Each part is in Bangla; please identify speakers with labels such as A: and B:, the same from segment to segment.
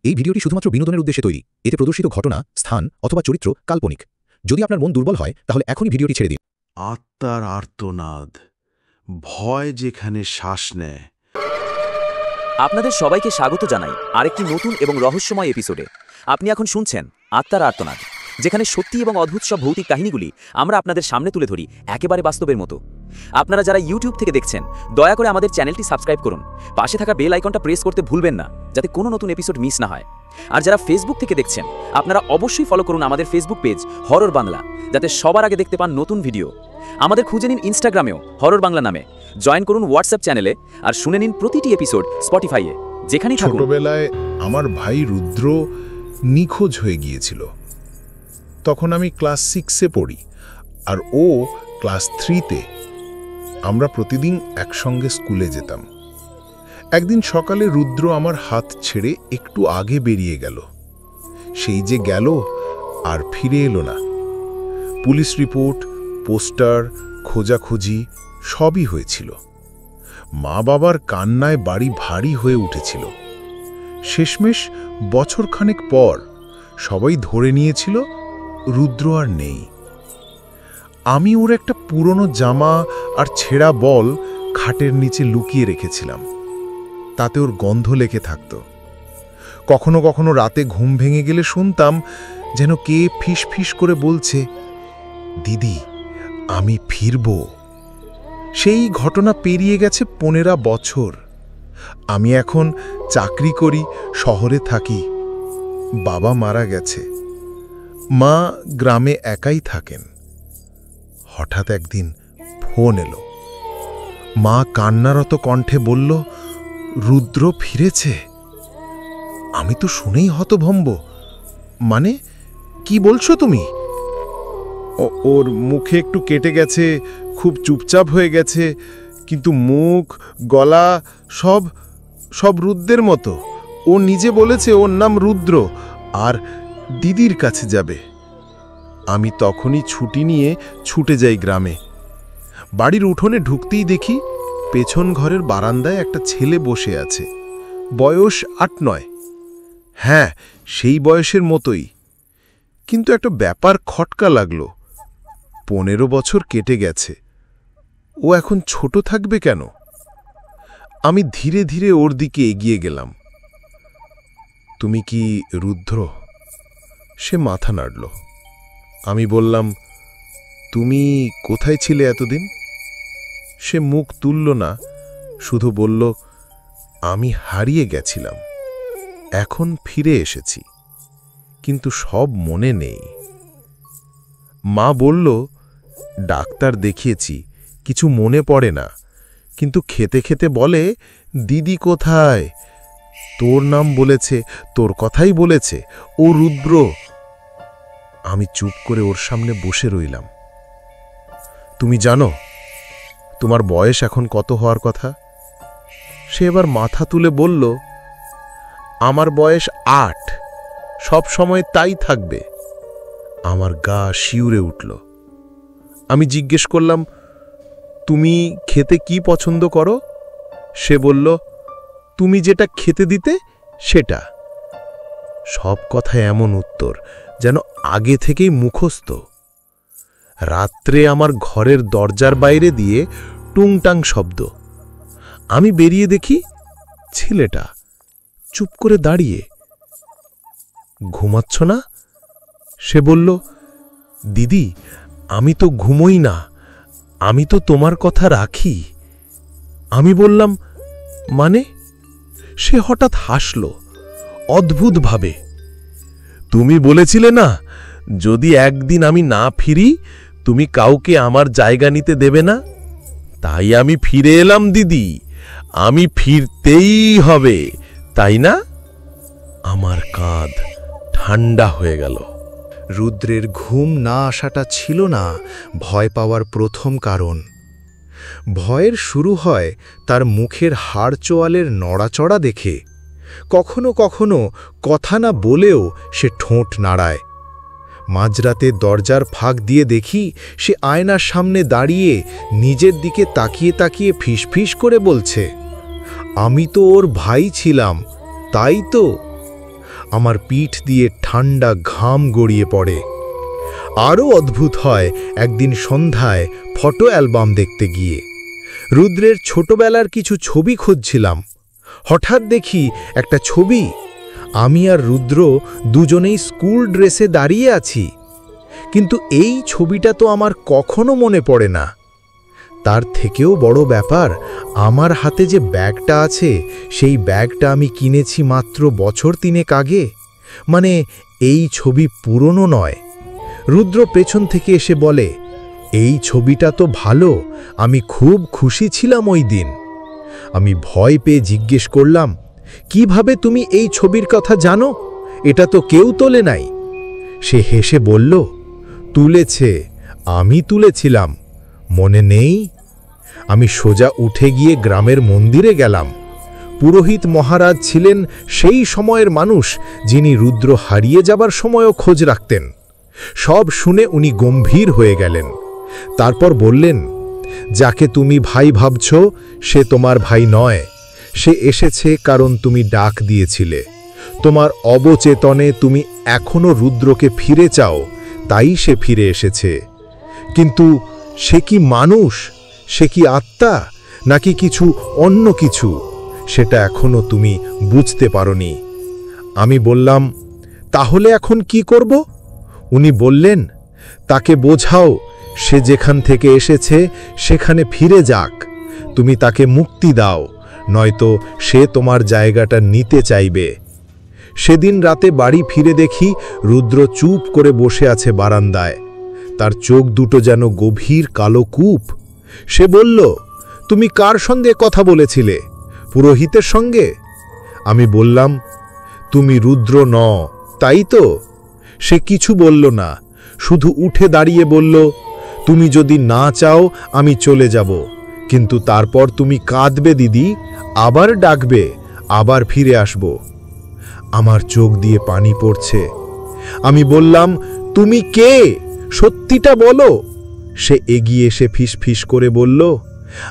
A: এই ভিডিওটি শুধুমাত্র বিনোদনের উদ্দেশ্যে তৈরি। এতে প্রদর্শিত ঘটনা, স্থান অথবা চরিত্র কাল্পনিক। যদি আপনার মন দুর্বল হয় তাহলে এখনই ভিডিওটি ছেড়ে দিন।
B: আত্মার আর্তনাদ, ভয় যেখানে শ্বাস নেয়।
C: আপনাদের সবাইকে স্বাগত জানাই আরেকটি নতুন এবং রহস্যময় এপিসোডে। আপনি এখন শুনছেন আত্মার আর্তনাদ, যেখানে সত্যি এবং অদ্ভুত সব ভৌতিক কাহিনীগুলি আমরা আপনাদের সামনে তুলে ধরি একেবারে বাস্তবের মতো। আপনারা যারা ইউটিউব থেকে দেখছেন, দয়া করে আমাদের চ্যানেলটি সাবস্ক্রাইব করুন। পাশে থাকা বেল আইকনটা প্রেস করতে ভুলবেন না, যাতে কোনো নতুন এপিসোড মিস না হয়। আর যারা ফেসবুক থেকে দেখছেন, আপনারা অবশ্যই ফলো করুন আমাদের ফেসবুক পেজ হরর বাংলা, যাতে সবার আগে দেখতে পান নতুন ভিডিও। আমাদের খুঁজে নিন ইনস্টাগ্রামেও হরর বাংলা নামে, জয়েন করুন হোয়াটসঅ্যাপ চ্যানেলে, আর শুনে নিন প্রতিটি এপিসোড স্পটিফাইয়ে। যেখানেই থাকুন।
D: ছোটবেলায় আমার ভাই রুদ্র নিখোঁজ হয়ে গিয়েছিল। তখন আমি ক্লাস 6-এ পড়ি আর ও ক্লাস 3-তে। আমরা প্রতিদিন একসঙ্গে স্কুলে যেতাম। একদিন সকালে রুদ্র আমার হাত ছেড়ে একটু আগে বেরিয়ে গেল। সেই যে গেল আর ফিরে এলো না। পুলিশ রিপোর্ট, পোস্টার, খোঁজাখুঁজি সবই হয়েছিল। মা বাবার কান্নায় বাড়ি ভারী হয়ে উঠেছিল। শেষমেশ বছরখানেক পর সবাই ধরে নিয়েছিল রুদ্র আর নেই। আমি ওর একটা পুরনো জামা আর ছেঁড়া বল খাটের নিচে লুকিয়ে রেখেছিলাম। তাতে ওর গন্ধ লেগে থাকত। কখনো কখনো রাতে ঘুম ভেঙে গেলে শুনতাম যেন কে ফিস ফিস করে বলছে, দিদি আমি ফিরব। সেই ঘটনা পেরিয়ে গেছে 15 বছর। আমি এখন চাকরি করি, শহরে থাকি। বাবা মারা গেছে, মা গ্রামে একাই থাকেন। হঠাৎ একদিন ফোন এলো। মা কান্নারত কণ্ঠে বলল, রুদ্র ফিরেছে। আমি তো শুনেই হতভম্ব। মানে কি বলছো তুমি? ওর মুখে একটু কেটে গেছে, খুব চুপচাপ হয়ে গেছে, কিন্তু মুখ, গলা সব রুদ্রের মতো। ও নিজে বলেছে ওর নাম রুদ্র আর দিদির কাছে যাবে। আমি তখনই ছুটি নিয়ে ছুটে যাই গ্রামে। বাড়ির উঠোনে ঢুকতেই দেখি পেছন ঘরের বারান্দায় একটা ছেলে বসে আছে। বয়স 8-9। হ্যাঁ, সেই বয়সের মতোই। কিন্তু একটা ব্যাপার খটকা লাগলো। 15 বছর কেটে গেছে, ও এখন ছোট থাকবে কেন? আমি ধীরে ধীরে ওর দিকে এগিয়ে গেলাম। তুমি কি রুদ্র? সে মাথা নাড়ল। আমি বললাম, তুমি কোথায় ছিলে এতদিন? সে মুখ তুলল না, শুধু বলল, আমি হারিয়ে গেছিলাম, এখন ফিরে এসেছি, কিন্তু সব মনে নেই। মা বলল, ডাক্তার দেখিয়েছি, কিছু মনে পড়ে না, কিন্তু খেতে খেতে বলে, দিদি কোথায়? তোর নাম বলেছে, তোর কথাই বলেছে, ও রুদ্র। আমি চুপ করে ওর সামনে বসে রইলাম। তুমি জানো তোমার বয়স এখন কত হওয়ার কথা? সে এবার মাথা তুলে বলল, আমার বয়স 8, সব সময় তাই থাকবে। আমার গা শিউরে উঠল। আমি জিজ্ঞেস করলাম, তুমি খেতে কি পছন্দ করো? সে বলল, তুমি যেটা খেতে দিতে সেটা। সব কথায় এমন উত্তর যেন আগে থেকেই মুখস্থ। রাত্রে আমার ঘরের দরজার বাইরে দিয়ে টুংটাং শব্দ। আমি বেরিয়ে দেখি ছেলেটা চুপ করে দাঁড়িয়ে। ঘুমাচ্ছ না? সে বলল, দিদি আমি তো ঘুমোই না, আমি তো তোমার কথা রাখি। আমি বললাম, মানে? সে হঠাৎ হাসল অদ্ভুতভাবে। তুমি বলেছিলে না, যদি একদিন আমি না ফিরি তুমি কাউকে আমার জায়গা নিতে দেবে না। তাই আমি ফিরে এলাম দিদি, আমি ফিরতেই হবে, তাই না? আমার কাঁধ ঠান্ডা হয়ে গেল।
E: রুদ্রের ঘুম না আসাটা ছিল না ভয় পাওয়ার প্রথম কারণ। ভয়ের শুরু হয় তার মুখের হাড় চোয়ালের নড়াচড়া দেখে। কখনো কখনো কথা না বলেও সে ঠোঁট নাড়ায়। মাঝরাতে দরজার ফাঁক দিয়ে দেখি সে আয়নার সামনে দাঁড়িয়ে নিজের দিকে তাকিয়ে তাকিয়ে ফিসফিস করে বলছে, আমি তো ওর ভাই ছিলাম, তাই তো। আমার পিঠ দিয়ে ঠান্ডা ঘাম গড়িয়ে পড়ে। আরও অদ্ভুত হয় একদিন সন্ধ্যায় ফটো অ্যালবাম দেখতে গিয়ে। রুদ্রের ছোটবেলার কিছু ছবি খুঁজছিলাম। হঠাৎ দেখি একটা ছবি, আমি আর রুদ্র দুজনেই স্কুল ড্রেসে দাঁড়িয়ে আছি। কিন্তু এই ছবিটা তো আমার কখনো মনে পড়ে না। তার থেকেও বড় ব্যাপার, আমার হাতে যে ব্যাগটা আছে সেই ব্যাগটা আমি কিনেছি মাত্র বছর 3 আগে। মানে এই ছবি পুরনো নয়। রুদ্র পেছন থেকে এসে বলে, এই ছবিটা তো ভালো, আমি খুব খুশি ছিলাম ওই দিন। আমি ভয় পেয়ে জিজ্ঞেস করলাম, কিভাবে তুমি এই ছবির কথা জানো? এটা তো কেউ তোলে নাই। সে হেসে বলল, তুলেছে, আমি তুলেছিলাম, মনে নেই? আমি সোজা উঠে গিয়ে গ্রামের মন্দিরে গেলাম। পুরোহিত মহারাজ ছিলেন সেই সময়ের মানুষ যিনি রুদ্র হারিয়ে যাবার সময়ও খোঁজ রাখতেন। সব শুনে উনি গম্ভীর হয়ে গেলেন। তারপর বললেন, যাকে তুমি ভাই ভাবছ সে তোমার ভাই নয়। সে এসেছে কারণ তুমি ডাক দিয়েছিলে। তোমার অবচেতনে তুমি এখনো রুদ্রকে ফিরে চাও, তাই সে ফিরে এসেছে। কিন্তু সে কি মানুষ, সে কি আত্মা, নাকি কিছু অন্য কিছু, সেটা এখনো তুমি বুঝতে পারোনি। আমি বললাম, তাহলে এখন কি করব? উনি বললেন, তাকে বোঝাও সে যেখান থেকে এসেছে সেখানে ফিরে যাক। তুমি তাকে মুক্তি দাও, নয়তো সে তোমার জায়গাটা নিতে চাইবে। সেদিন রাতে বাড়ি ফিরে দেখি রুদ্র চুপ করে বসে আছে বারান্দায়। তার চোখ দুটো যেন গভীর কালো কূপ। সে বলল, তুমি কার সঙ্গে কথা বলেছিলে? পুরোহিতের সঙ্গে? আমি বললাম, তুমি রুদ্র নও, তাই তো? সে কিছু বলল না, শুধু উঠে দাঁড়িয়ে বলল, তুমি যদি না চাও আমি চলে যাব, কিন্তু তারপর তুমি কাঁদবে দিদি, আবার ডাকবে, আবার ফিরে আসব। আমার চোখ দিয়ে পানি পড়ছে। আমি বললাম, তুমি কে? সত্যিটা বলো। সে এগিয়ে এসে ফিসফিস করে বলল,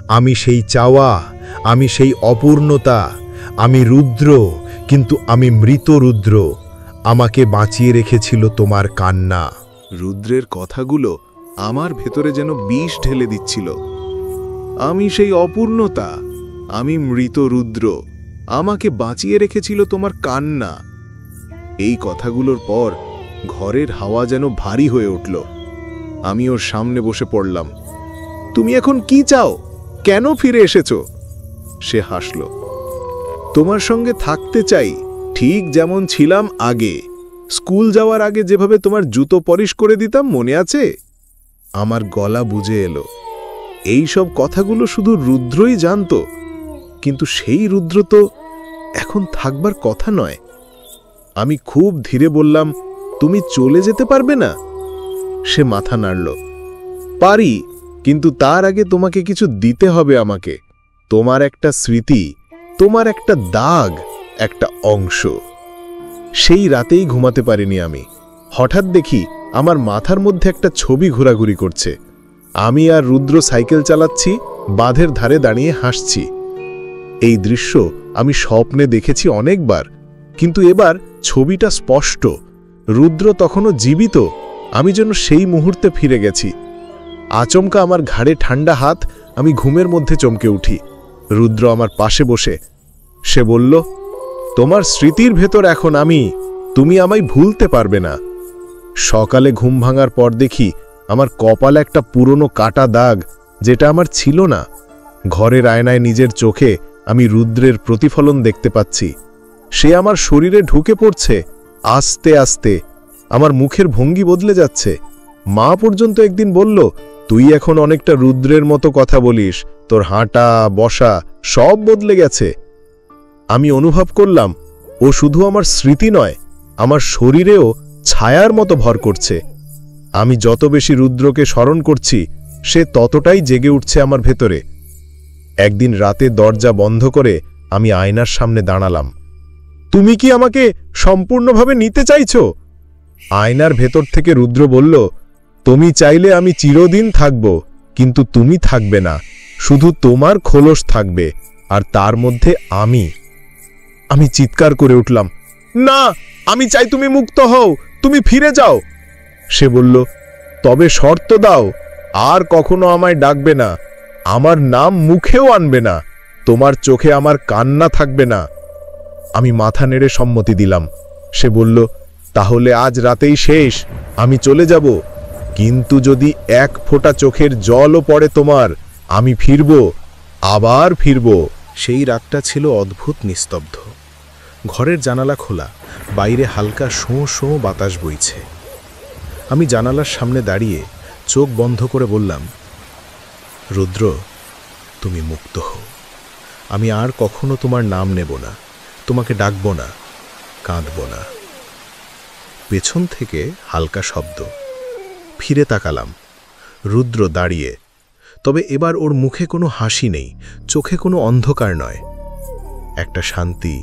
E: আমি সেই চাওয়া, আমি সেই অপূর্ণতা, আমি রুদ্র, কিন্তু আমি মৃত রুদ্র। আমাকে বাঁচিয়ে রেখেছিল তোমার কান্না।
D: রুদ্রের কথাগুলো আমার ভেতরে যেন বিষ ঢেলে দিচ্ছিল। আমি সেই অপূর্ণতা, আমি মৃত রুদ্র, আমাকে বাঁচিয়ে রেখেছিল তোমার কান্না। এই কথাগুলোর পর ঘরের হাওয়া যেন ভারী হয়ে উঠল। আমি ওর সামনে বসে পড়লাম। তুমি এখন কি চাও? কেন ফিরে এসেছো? সে হাসল। তোমার সঙ্গে থাকতে চাই, ঠিক যেমন ছিলাম আগে। স্কুল যাওয়ার আগে যেভাবে তোমার জুতো পলিশ করে দিতাম, মনে আছে? আমার গলা বুঝে এলো। এই সব কথাগুলো শুধু রুদ্রই জানত, কিন্তু সেই রুদ্র তো এখন থাকবার কথা নয়। আমি খুব ধীরে বললাম, তুমি চলে যেতে পারবে না? সে মাথা নাড়ল। পারি, কিন্তু তার আগে তোমাকে কিছু দিতে হবে আমাকে। তোমার একটা স্মৃতি, তোমার একটা দাগ, একটা অংশ। সেই রাতেই ঘুমাতে পারিনি আমি। হঠাৎ দেখি আমার মাথার মধ্যে একটা ছবি ঘোরাঘুরি করছে। আমি আর রুদ্র সাইকেল চালাচ্ছি, বাঁধের ধারে দাঁড়িয়ে হাসছি। এই দৃশ্য আমি স্বপ্নে দেখেছি অনেকবার, কিন্তু এবার ছবিটা স্পষ্ট। রুদ্র তখনও জীবিত, আমি যেন সেই মুহূর্তে ফিরে গেছি। আচমকা আমার ঘাড়ে ঠান্ডা হাত, আমি ঘুমের মধ্যে চমকে উঠি। রুদ্র আমার পাশে বসে। সে বলল, তোমার স্মৃতির ভেতর এখন আমি, তুমি আমায় ভুলতে পারবে না। সকালে ঘুম ভাঙার পর দেখি আমার কপালে একটা পুরনো কাটা দাগ, যেটা আমার ছিল না। ঘরের আয়নায় নিজের চোখে আমি রুদ্রের প্রতিফলন দেখতে পাচ্ছি। সে আমার শরীরে ঢুকে পড়ছে আস্তে আস্তে। আমার মুখের ভঙ্গি বদলে যাচ্ছে। মা পর্যন্ত একদিন বলল, তুই এখন অনেকটা রুদ্রের মতো কথা বলিস, তোর হাঁটা বসা সব বদলে গেছে। আমি অনুভব করলাম, ও শুধু আমার স্মৃতি নয়, আমার শরীরেও ছায়ার মতো ভর করছে। আমি যত বেশি রুদ্রকে স্মরণ করছি, সে ততটাই জেগে উঠছে আমার ভেতরে। একদিন রাতে দরজা বন্ধ করে আমি আয়নার সামনে দাঁড়ালাম। তুমি কি আমাকে সম্পূর্ণভাবে নিতে চাইছো? আয়নার ভেতর থেকে রুদ্র বলল, তুমি চাইলে আমি চিরদিন থাকব, কিন্তু তুমি থাকবে না। শুধু তোমার খোলস থাকবে, আর তার মধ্যে আমি। আমি চিৎকার করে উঠলাম, না, আমি চাই তুমি মুক্ত হও, তুমি ফিরে যাও। সে বলল, তবে শর্ত দাও, আর কখনো আমায় ডাকবে না, আমার নাম মুখেও আনবে না, তোমার চোখে আমার কান্না থাকবে না। আমি মাথা নেড়ে সম্মতি দিলাম। সে বলল, তাহলে আজ রাতেই শেষ, আমি চলে যাব, কিন্তু যদি এক ফোঁটা চোখের জলও পড়ে তোমার, আমি ফিরব, আবার ফিরব। সেই রাতটা ছিল অদ্ভুত নিস্তব্ধ। ঘরের জানালা খোলা, বাইরে হালকা শোঁ শোঁ বাতাস বইছে। আমি জানালার সামনে দাঁড়িয়ে চোখ বন্ধ করে বললাম, রুদ্র, তুমি মুক্ত হও, আমি আর কখনো তোমার নাম নেব না, তোমাকে ডাকব না, কাঁদব না। পেছন থেকে হালকা শব্দ। ফিরে তাকালাম, রুদ্র দাঁড়িয়ে, তবে এবার ওর মুখে কোনো হাসি নেই, চোখে কোনো অন্ধকার নয়, একটা শান্তি,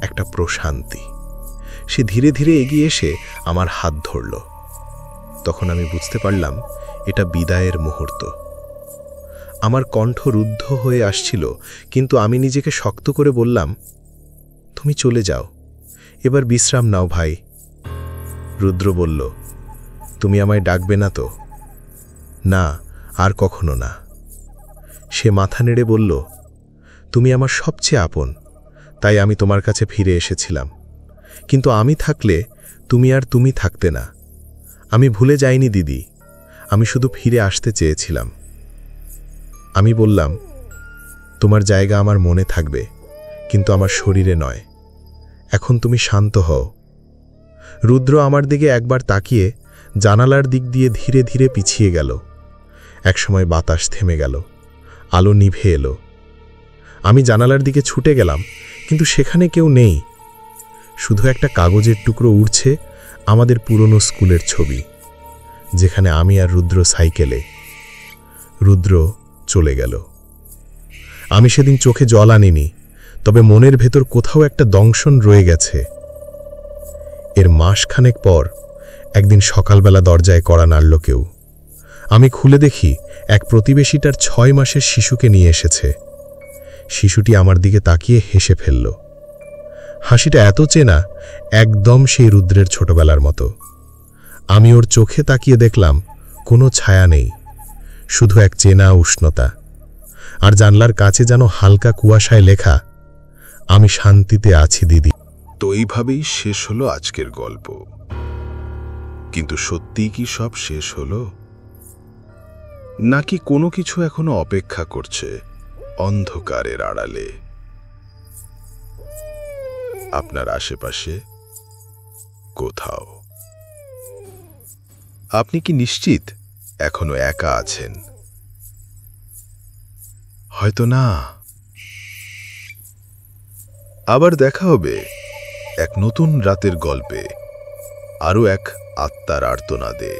D: একটা প্রশান্তি। সে ধীরে ধীরে এগিয়ে এসে আমার হাত ধরল। তখন আমি বুঝতে পারলাম এটা বিদায়ের মুহূর্ত। আমার কণ্ঠ রুদ্ধ হয়ে আসছিল, কিন্তু আমি নিজেকে শক্ত করে বললাম, তুমি চলে যাও, এবার বিশ্রাম নাও ভাই। রুদ্র বলল, তুমি আমায় ডাকবে না তো? না, আর কখনো না। সে মাথা নেড়ে বলল, তুমি আমার সবচেয়ে আপন, তাই আমি তোমার কাছে ফিরে এসেছিলাম, কিন্তু আমি থাকলে তুমি আর তুমি থাকতে না। আমি ভুলে যাইনি দিদি, আমি শুধু ফিরে আসতে চেয়েছিলাম। আমি বললাম, তোমার জায়গা আমার মনে থাকবে, কিন্তু আমার শরীরে নয়। এখন তুমি শান্ত হও। রুদ্র আমার দিকে একবার তাকিয়ে জানালার দিক দিয়ে ধীরে ধীরে পিছিয়ে গেল। একসময় বাতাস থেমে গেল, আলো নিভে এলো। আমি জানালার দিকে ছুটে গেলাম, কিন্তু সেখানে কেউ নেই। শুধু একটা কাগজের টুকরো উড়ছে, আমাদের পুরনো স্কুলের ছবি, যেখানে আমি আর রুদ্র সাইকেলে। রুদ্র চলে গেল। আমি সেদিন চোখে জল আনিনি, তবে মনের ভেতর কোথাও একটা দংশন রয়ে গেছে। এর মাসখানেক পর একদিন সকালবেলা দরজায় কড়া নাড়ল কেউ। আমি খুলে দেখি এক প্রতিবেশী তার 6 মাসের শিশুকে নিয়ে এসেছে। শিশুটি আমার দিকে তাকিয়ে হেসে ফেলল। হাসিটা এত চেনা, একদম সেই রুদ্রের ছোটবেলার মতো। আমি ওর চোখে তাকিয়ে দেখলাম কোনো ছায়া নেই, শুধু এক চেনা উষ্ণতা। আর জানলার কাছে যেন হালকা কুয়াশায় লেখা, আমি শান্তিতে আছি দিদি।
F: তো এইভাবেই শেষ হলো আজকের গল্প। কিন্তু সত্যিই কি সব শেষ হলো, নাকি কোনো কিছু এখনো অপেক্ষা করছে অন্ধকারের আড়ালে আপনার আশেপাশে কোথাও? আপনি কি নিশ্চিত এখনো একা আছেন? হয়তো না। আবার দেখা হবে এক নতুন রাতের গল্পে, আরও এক আত্মার আর্তনাদে।